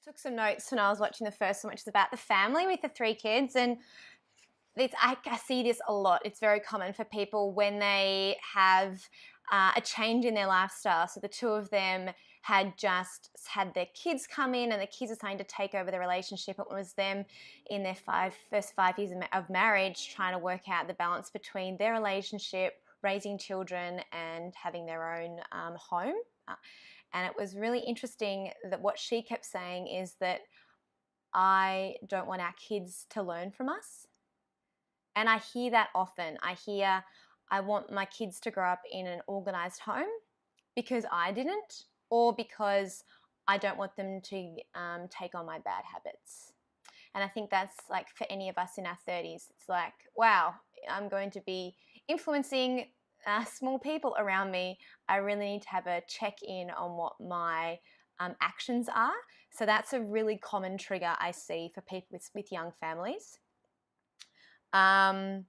took some notes when I was watching the first one, which is about the family with the 3 kids. And I see this a lot. It's very common for people when they have a change in their lifestyle. So the 2 of them had just had their kids come in, and the kids are starting to take over the relationship. It was them in their first 5 years of marriage trying to work out the balance between their relationship, raising children, and having their own home. And it was really interesting that what she kept saying is that I don't want our kids to learn from us. And I hear that often. I want my kids to grow up in an organised home because I didn't, or because I don't want them to take on my bad habits. And I think that's like for any of us in our 30s, it's like, wow, I'm going to be influencing small people around me. I really need to have a check-in on what my actions are. So that's a really common trigger I see for people with young families. And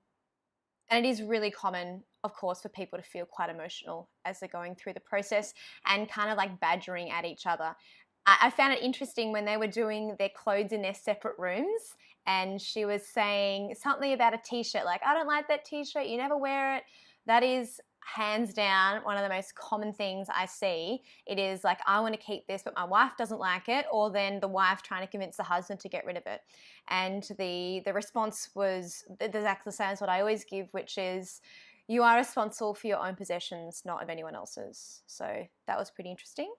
it is really common, of course, for people to feel quite emotional as they're going through the process and kind of like badgering at each other. I found it interesting when they were doing their clothes in their separate rooms, and she was saying something about a t-shirt, like, I don't like that t-shirt, you never wear it. That is hands down one of the most common things I see. It is like, I want to keep this, but my wife doesn't like it, or then the wife trying to convince the husband to get rid of it. And the response was exactly the same as what I always give, which is, you are responsible for your own possessions, not of anyone else's. So that was pretty interesting.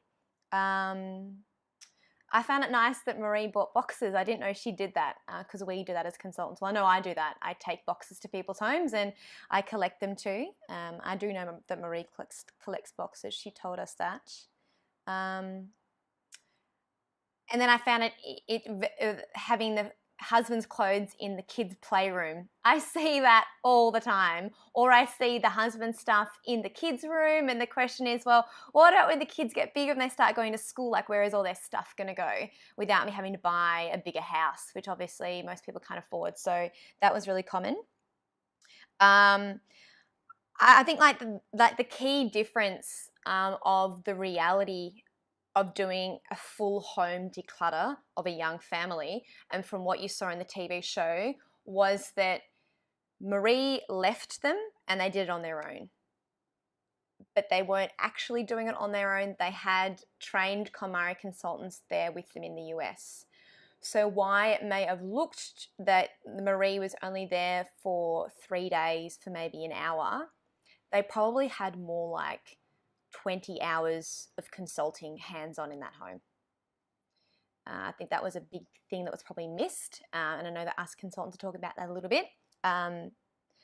I found it nice that Marie bought boxes. I didn't know she did that because we do that as consultants. Well, I know I do that. I take boxes to people's homes and I collect them too. I do know that Marie collects boxes. She told us that. And then I found it having the husband's clothes in the kids' playroom. I see that all the time. Or I see the husband's stuff in the kids' room, and the question is, well, what about when the kids get bigger and they start going to school? Like, where is all their stuff going to go without me having to buy a bigger house, which obviously most people can't afford. So that was really common. I think like the key difference of the reality of doing a full home declutter of a young family, and from what you saw in the TV show, was that Marie left them and they did it on their own. But they weren't actually doing it on their own. They had trained KonMari consultants there with them in the US. So why it may have looked that Marie was only there for 3 days for maybe an hour, they probably had more like 20 hours of consulting hands-on in that home. I think that was a big thing that was probably missed, and I know that us consultants will talk about that a little bit. So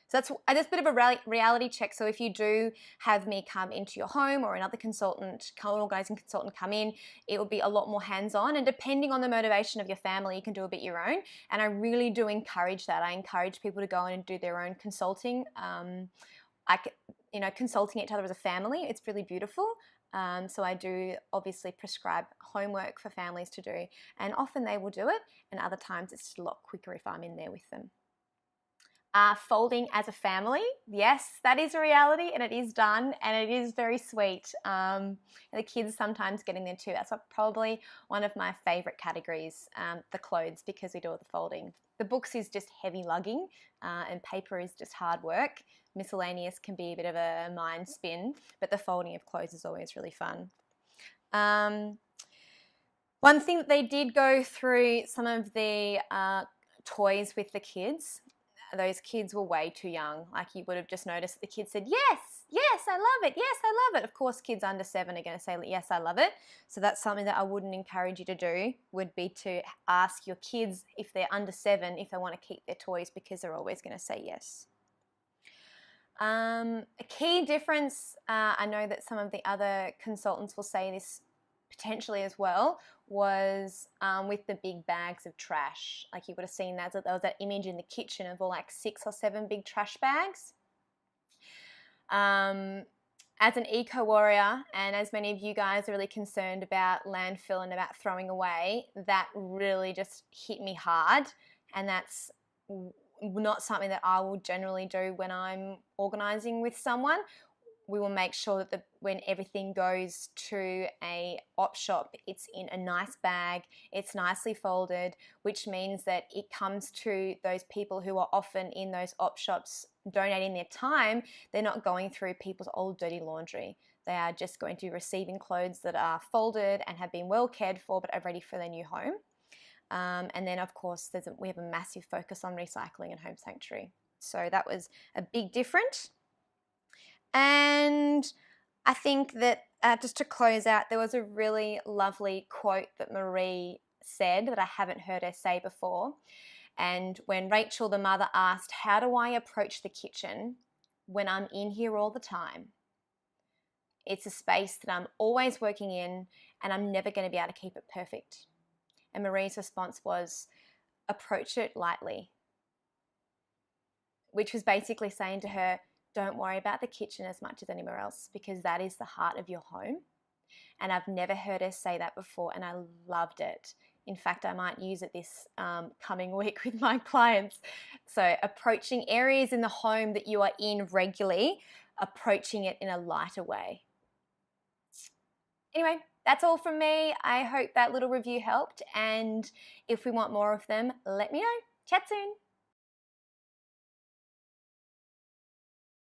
that's a bit of a reality check. So if you do have me come into your home, or another consultant, organising consultant come in, it will be a lot more hands-on, and depending on the motivation of your family, you can do a bit your own. And I really do encourage that. I encourage people to go in and do their own consulting. Consulting each other as a family, it's really beautiful. So I do obviously prescribe homework for families to do, and often they will do it, and other times it's just a lot quicker if I'm in there with them. Folding as a family, yes, that is a reality, and it is done, and it is very sweet. And the kids sometimes get in there too. That's probably one of my favourite categories, the clothes, because we do all the folding. The books is just heavy lugging, and paper is just hard work. Miscellaneous can be a bit of a mind spin, but the folding of clothes is always really fun. One thing that they did go through some of the toys with the kids. Those kids were way too young. Like, you would have just noticed that the kids said, yes, I love it. Yes, I love it. Of course, kids under 7 are going to say, yes, I love it. So that's something that I wouldn't encourage you to do, would be to ask your kids, if they're under 7, if they want to keep their toys, because they're always going to say yes. A key difference, I know that some of the other consultants will say this potentially as well, was with the big bags of trash. Like, you would have seen that, there was that image in the kitchen of all like 6 or 7 big trash bags. As an eco-warrior, and as many of you guys are really concerned about landfill and about throwing away, that really just hit me hard, and that's not something that I will generally do when I'm organising with someone. We will make sure that when everything goes to a op shop, it's in a nice bag, it's nicely folded, which means that it comes to those people who are often in those op shops donating their time. They're not going through people's old dirty laundry. They are just going to be receiving clothes that are folded and have been well cared for but are ready for their new home. And then, of course, we have a massive focus on recycling and home sanctuary. So that was a big difference. And I think that just to close out, there was a really lovely quote that Marie said that I haven't heard her say before. And when Rachel, the mother, asked, "How do I approach the kitchen when I'm in here all the time? It's a space that I'm always working in and I'm never going to be able to keep it perfect." And Marie's response was, "Approach it lightly," which was basically saying to her, don't worry about the kitchen as much as anywhere else, because that is the heart of your home. And I've never heard her say that before, and I loved it. In fact, I might use it this coming week with my clients. So approaching areas in the home that you are in regularly, approaching it in a lighter way. Anyway, that's all from me. I hope that little review helped. And if we want more of them, let me know. Chat soon.